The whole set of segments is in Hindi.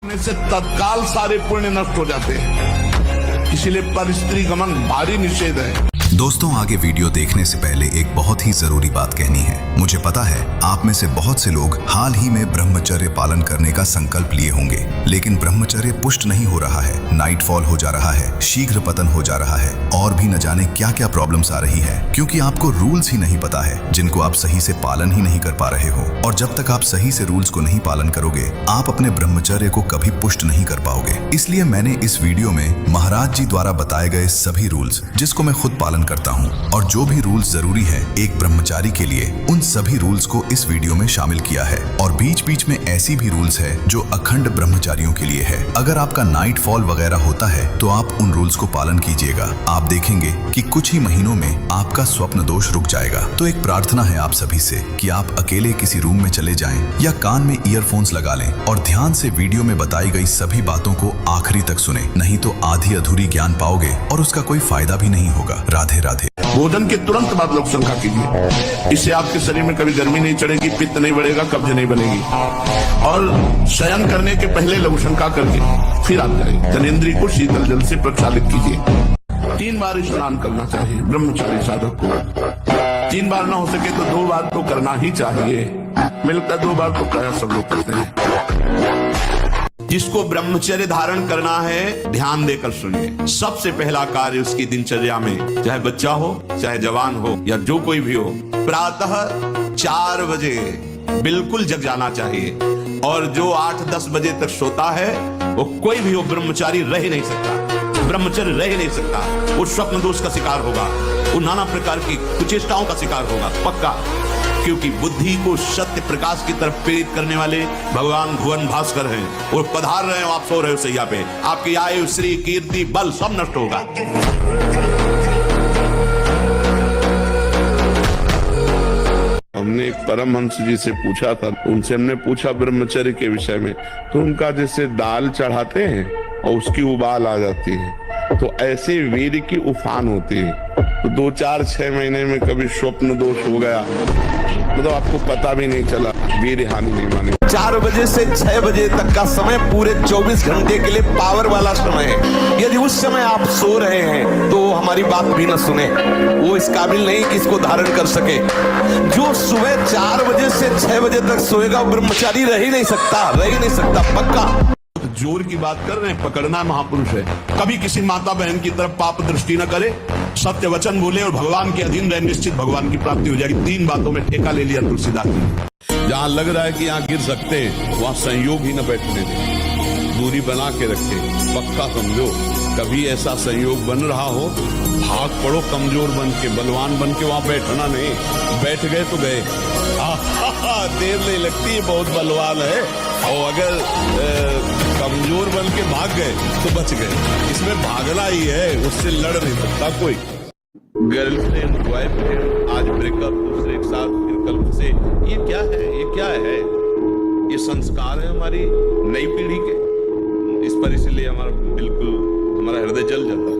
से तत्काल सारे पुण्य नष्ट हो जाते हैं, इसीलिए परस्त्री गमन भारी निषेध है। दोस्तों, आगे वीडियो देखने से पहले एक बहुत ही जरूरी बात कहनी है। मुझे पता है आप में से बहुत से लोग हाल ही में ब्रह्मचर्य पालन करने का संकल्प लिए होंगे, लेकिन ब्रह्मचर्य पुष्ट नहीं हो रहा है, नाइटफॉल हो जा रहा है, शीघ्र पतन हो जा रहा है और भी न जाने क्या क्या प्रॉब्लम्स आ रही है, क्योंकि आपको रूल्स ही नहीं पता है जिनको आप सही से पालन ही नहीं कर पा रहे हो। और जब तक आप सही से रूल्स को नहीं पालन करोगे, आप अपने ब्रह्मचर्य को कभी पुष्ट नहीं कर पाओगे। इसलिए मैंने इस वीडियो में महाराज जी द्वारा बताए गए सभी रूल्स, जिसको मैं खुद पालन करता हूँ, और जो भी रूल्स जरूरी है एक ब्रह्मचारी के लिए, उन सभी रूल्स को इस वीडियो में शामिल किया है। और बीच बीच में ऐसी भी रूल्स है जो अखंड ब्रह्मचारियों के लिए है। अगर आपका नाइट फॉल वगैरह होता है तो आप उन रूल्स को पालन कीजिएगा। आप देखेंगे कि कुछ ही महीनों में आपका स्वप्न दोष रुक जाएगा। तो एक प्रार्थना है आप सभी से कि आप अकेले किसी रूम में चले जाएं या कान में ईयरफोन्स लगा लें और ध्यान से वीडियो में बताई गई सभी बातों को आखिरी तक सुने, नहीं तो आधी अधूरी ज्ञान पाओगे और उसका कोई फायदा भी नहीं होगा। राधे राधे। भोजन के तुरंत बाद लोग शंका कीजिए, इससे आपके शरीर में कभी गर्मी नहीं चढ़ेगी, पित्त नहीं बढ़ेगा, कब्ज नहीं बनेगी। और शयन करने के पहले लघु शंका करके फिर आप जाइए। जनेंद्री को शीतल जल से प्रक्षालित कीजिए। 3 बार स्नान करना चाहिए ब्रह्मचारी साधक को। 3 बार ना हो सके तो 2 बार तो करना ही चाहिए। मिलता 2 बार तो प्राय सब लोग करते हैं। जिसको ब्रह्मचर्य धारण करना है, ध्यान देकर सुनिए। सबसे पहला कार्य उसकी दिनचर्या में, चाहे बच्चा हो, चाहे जवान हो या जो कोई भी हो, प्रातः 4 बजे बिल्कुल जग जाना चाहिए। और जो 8-10 बजे तक सोता है वो कोई भी हो, ब्रह्मचारी रह ही नहीं सकता, ब्रह्मचर्य रह ही नहीं सकता। वो स्वप्न दोष का शिकार होगा, वो नाना प्रकार की कुचेष्टाओं का शिकार होगा पक्का। क्योंकि बुद्धि को सत्य प्रकाश की तरफ प्रेरित करने वाले भगवान भुवन भास्कर हैं। और पधार रहे हो, आप सो रहे हो सैया पे, आपकी आयु, श्री, कीर्ति, बल सब नष्ट होगा। हमने एक परमहंस जी से पूछा था, उनसे हमने पूछा ब्रह्मचर्य के विषय में, तो उनका जैसे दाल चढ़ाते हैं और उसकी उबाल आ जाती है, तो ऐसे वीर की उफान होती है। तो 2-4-6 महीने में कभी स्वप्न दोष हो गया, मतलब आपको पता भी नहीं चला, वीर हानि नहीं माने। 4 बजे से 6 बजे तक का समय पूरे 24 घंटे के लिए पावर वाला समय है। यदि उस समय आप सो रहे हैं तो हमारी बात भी न सुने, वो इस काबिल नहीं कि इसको धारण कर सके। जो सुबह 4 बजे से 6 बजे तक सोएगा वो ब्रह्मचारी रह ही नहीं सकता पक्का। जोर की बात कर रहे हैं, पकड़ना महापुरुष है। कभी किसी माता बहन की तरफ पाप दृष्टि न करे, सत्य वचन बोले और भगवान के अधीन रहे, निश्चित भगवान की प्राप्ति हो जाएगी। 3 बातों में ठेका ले लिया तुलसीदास ने। जहाँ लग रहा है कि यहाँ गिर सकते हैं, वहाँ संयोग ही न बैठने दे, दूरी बना के रखे, पक्का समझो। कभी ऐसा संयोग बन रहा हो, भाग पड़ो कमजोर बन के, बलवान बन के, वहाँ बैठना नहीं। बैठ गए तो गए, देर नहीं लगती है, बहुत बलवान है। और अगर कमजोर बन के भाग गए तो बच गए। इसमें भागना ही है, उससे लड़ नहीं सकता कोई। गर्लफ्रेंड, बॉयफ्रेंड, आज ब्रेकअप, दूसरे के साथ, फिर कल से, ये क्या है, ये क्या है? ये संस्कार है हमारी नई पीढ़ी के। इस पर इसलिए हमारा हृदय जल जाता है।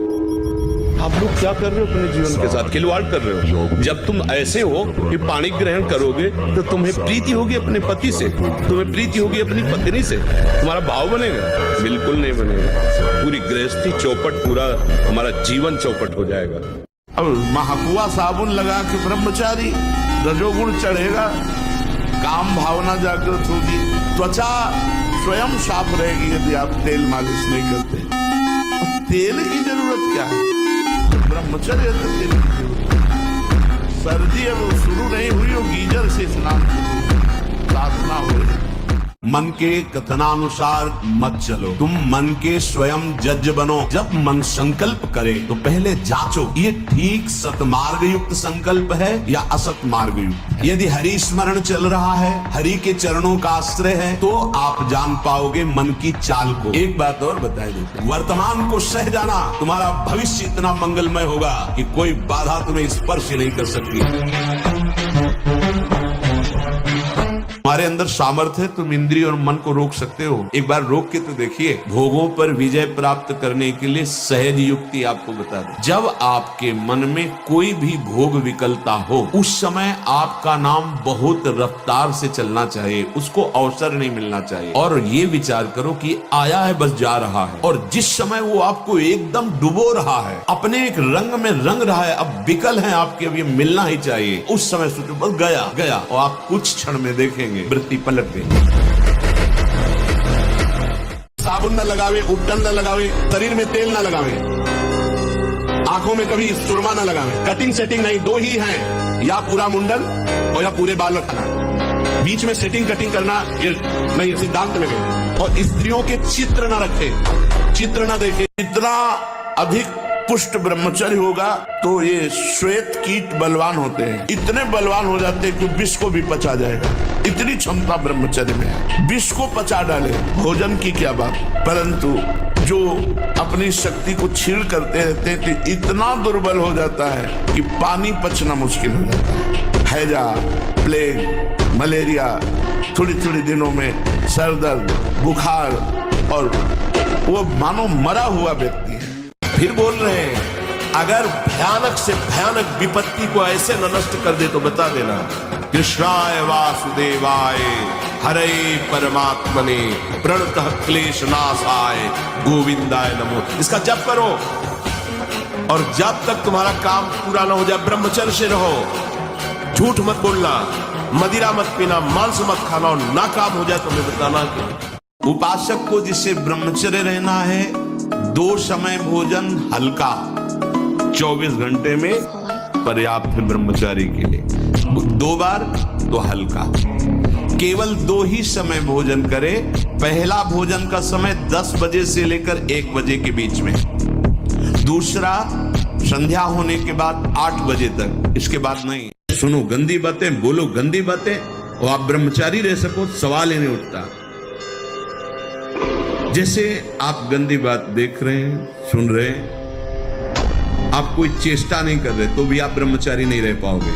आप लोग क्या कर रहे हो अपने जीवन के साथ? खिलवाड़ कर रहे हो। जब तुम ऐसे हो कि पाणी ग्रहण करोगे तो तुम्हें प्रीति होगी अपने पति से, तुम्हें प्रीति होगी अपनी पत्नी से, तुम्हारा भाव बनेगा? बिल्कुल नहीं बनेगा। पूरी गृहस्थी चौपट, पूरा हमारा जीवन चौपट हो जाएगा। अब महाकुआ साबुन लगा के ब्रह्मचारी, रजोगुण चढ़ेगा, काम भावना जागृत होगी, त्वचा स्वयं साफ रहेगी यदि आप तेल मालिश नहीं करते। तेल की जरूरत क्या है? ब्रह्मचर्य तो तेल की जरूरत है। सर्दी अब शुरू नहीं हुई हो, गीजर से स्नान करो, साधना हो। मन के कथनानुसार मत चलो, तुम मन के स्वयं जज बनो। जब मन संकल्प करे तो पहले जांचो, ये ठीक सतमार्ग युक्त संकल्प है या असत मार्ग युक्त। यदि हरि स्मरण चल रहा है, हरि के चरणों का आश्रय है, तो आप जान पाओगे मन की चाल को। एक बात और बताए देते, वर्तमान को सह जाना, तुम्हारा भविष्य इतना मंगलमय होगा कि कोई बाधा तुम्हें स्पर्श नहीं कर सकती। हमारे अंदर सामर्थ्य है, तुम इंद्रिय और मन को रोक सकते हो। एक बार रोक के तो देखिए। भोगों पर विजय प्राप्त करने के लिए सहज युक्ति आपको बता दूं। जब आपके मन में कोई भी भोग विकलता हो, उस समय आपका नाम बहुत रफ्तार से चलना चाहिए, उसको अवसर नहीं मिलना चाहिए। और ये विचार करो कि आया है बस जा रहा है, और जिस समय वो आपको एकदम डुबो रहा है, अपने एक रंग में रंग रहा है, अब विकल है आपके, अब ये मिलना ही चाहिए, उस समय सोचो बस गया गया, और आप कुछ क्षण में देखेंगे वृत्ति पलट गई। साबुन न लगावे, उपटन न लगावे, शरीर में तेल न लगावे, आंखों में कभी सुरमा न लगावे, कटिंग सेटिंग नहीं, दो ही हैं, या पूरा मुंडन और या पूरे बाल रखना। बीच में सेटिंग कटिंग करना ये नहीं, सिद्धांत में नहीं। और स्त्रियों के चित्र न रखे, चित्र न देखे। इतना अधिक पुष्ट ब्रह्मचर्य होगा तो ये श्वेत कीट बलवान होते हैं, इतने बलवान हो जाते हैं कि विष को भी पचा जाएगा, इतनी क्षमता ब्रह्मचर्य में है। विष को पचा डाले, भोजन की क्या बात। परंतु जो अपनी शक्ति को छीण करते रहते हैं तो इतना दुर्बल हो जाता है कि पानी पचना मुश्किल हो जाता है। हैजा, प्लेग, मलेरिया, थोड़ी थोड़ी दिनों में सर दर्द, बुखार, और वो मानो मरा हुआ व्यक्ति है। फिर बोल रहे हैं अगर भयानक से भयानक विपत्ति को ऐसे न नष्ट कर दे तो बता देना। कृष्णाय वासुदेवाय हरे परमात्मने प्रणतः क्लेश नाशाय गोविंदाय नमो। इसका जप करो, और जब तक तुम्हारा काम पूरा ना हो जाए ब्रह्मचर्य से रहो। झूठ मत बोलना, मदिरा मत पीना, मांस मत खाना, और ना काम हो जाए तो मैं बताना कि उपासक को जिससे ब्रह्मचर्य रहना है, 2 समय भोजन हल्का 24 घंटे में पर्याप्त है ब्रह्मचारी के लिए। 2 बार तो हल्का, केवल 2 ही समय भोजन करे। पहला भोजन का समय 10 बजे से लेकर 1 बजे के बीच में, दूसरा संध्या होने के बाद 8 बजे तक, इसके बाद नहीं। सुनो गंदी बातें, बोलो गंदी बातें, और आप ब्रह्मचारी रह सको, सवाल ही नहीं उठता। जैसे आप गंदी बात देख रहे हैं, सुन रहे हैं, आप कोई चेष्टा नहीं कर रहे, तो भी आप ब्रह्मचारी नहीं रह पाओगे।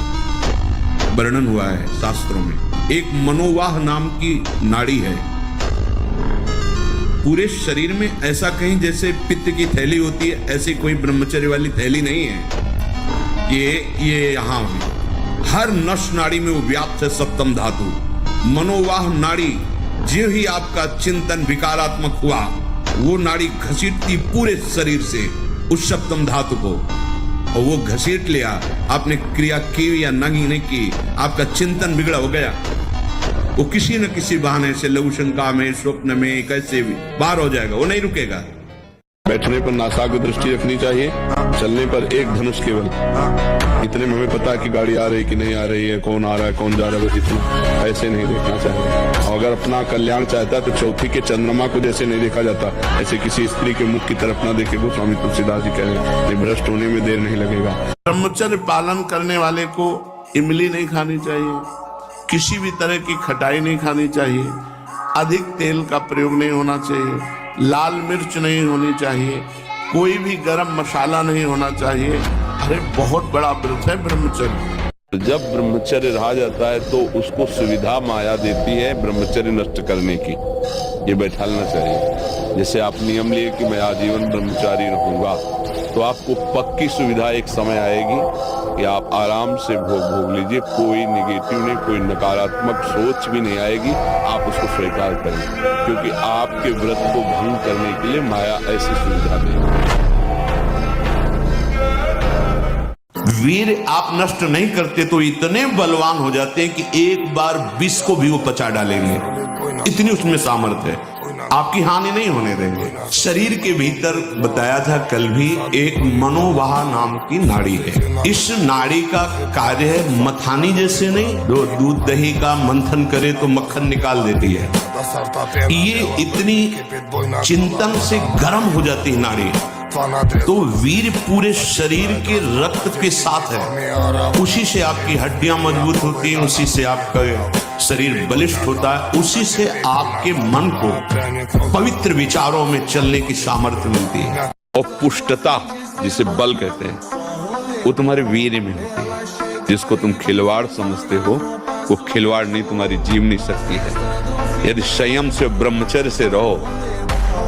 वर्णन हुआ है शास्त्रों में। एक मनोवाह नाम की नाड़ी है पूरे शरीर में, ऐसा कहीं जैसे पित्त की थैली होती है, ऐसी कोई ब्रह्मचर्य वाली थैली नहीं है। ये यहां हर नस नाड़ी में वो व्याप्त है सप्तम धातु। मनोवाह नाड़ी, जो ही आपका चिंतन विकारात्मक हुआ, वो नाड़ी घसीटती पूरे शरीर से उस सप्तम धातु को, और वो घसीट लिया, आपने क्रिया की या नहीं की, आपका चिंतन बिगड़ा हो गया, वो किसी न किसी बहाने से लघु शंका में, स्वप्न में, कैसे भी बाहर हो जाएगा, वो नहीं रुकेगा। बैठने पर नासाग्र दृष्टि रखनी चाहिए, चलने पर एक धनुष केवल। इतने में हमें पता है कि गाड़ी आ रही कि नहीं आ रही है, कौन आ रहा है, कौन जा रहा है, बस इतना। ऐसे नहीं देखना चाहिए। और अगर अपना कल्याण चाहता है तो चौथी के चंद्रमा को जैसे नहीं देखा जाता, ऐसे किसी स्त्री के मुख की तरफ ना देखे। गोस्वामी तुलसीदास जी कह रहे हैं, भ्रष्ट होने में देर नहीं लगेगा। ब्रह्मचर्य पालन करने वाले को इमली नहीं खानी चाहिए, किसी भी तरह की खटाई नहीं खानी चाहिए, अधिक तेल का प्रयोग नहीं होना चाहिए, लाल मिर्च नहीं होनी चाहिए, कोई भी गरम मसाला नहीं होना चाहिए। अरे बहुत बड़ा व्रत है ब्रह्मचर्य। जब ब्रह्मचर्य रहा जाता है तो उसको सुविधा माया देती है ब्रह्मचर्य नष्ट करने की। ये बैठालना चाहिए। जैसे आप नियम लिए कि मैं आजीवन ब्रह्मचारी रहूंगा, तो आपको पक्की सुविधा एक समय आएगी कि आप आराम से भोग लीजिए, कोई निगेटिव नहीं, कोई नकारात्मक सोच भी नहीं आएगी, आप उसको स्वीकार करें, क्योंकि आपके व्रत को भंग करने के लिए माया ऐसी सुविधा देगी। वीर आप नष्ट नहीं करते तो इतने बलवान हो जाते हैं कि एक बार विष को भी वो पचा डालेंगे, इतनी उसमें सामर्थ्य है, आपकी हानि नहीं होने देंगे। शरीर के भीतर बताया था कल भी, एक मनोवाह नाम की नाड़ी है। इस नाड़ी का कार्य है मथानी जैसे नहीं, जो दूध दही का मंथन करे तो मक्खन निकाल देती है, ये इतनी चिंतन से गर्म हो जाती है नाड़ी। तो वीर पूरे शरीर के रक्त के साथ है, उसी से आपकी हड्डियां मजबूत होती हैं, उसी से आपका शरीर बलिष्ठ होता है, उसी से आपके मन को पवित्र विचारों में चलने की सामर्थ्य मिलती है। और पुष्टता जिसे बल कहते हैं, वो तुम्हारे वीर में होती है। जिसको तुम खिलवाड़ समझते हो, वो खिलवाड़ नहीं तुम्हारी जीवनी शक्ति है। यदि संयम से ब्रह्मचर्य से रहो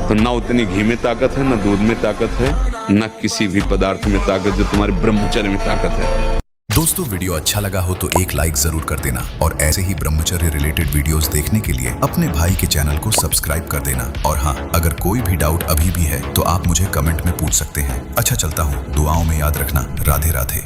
तो ना उतनी घी में ताकत है, ना दूध में ताकत है, ना किसी भी पदार्थ में ताकत जो तुम्हारे ब्रह्मचर्य में ताकत है। दोस्तों वीडियो अच्छा लगा हो तो एक लाइक जरूर कर देना और ऐसे ही ब्रह्मचर्य रिलेटेड वीडियोस देखने के लिए अपने भाई के चैनल को सब्सक्राइब कर देना। और हाँ, अगर कोई भी डाउट अभी भी है तो आप मुझे कमेंट में पूछ सकते हैं। अच्छा चलता हूँ, दुआओं में याद रखना। राधे राधे।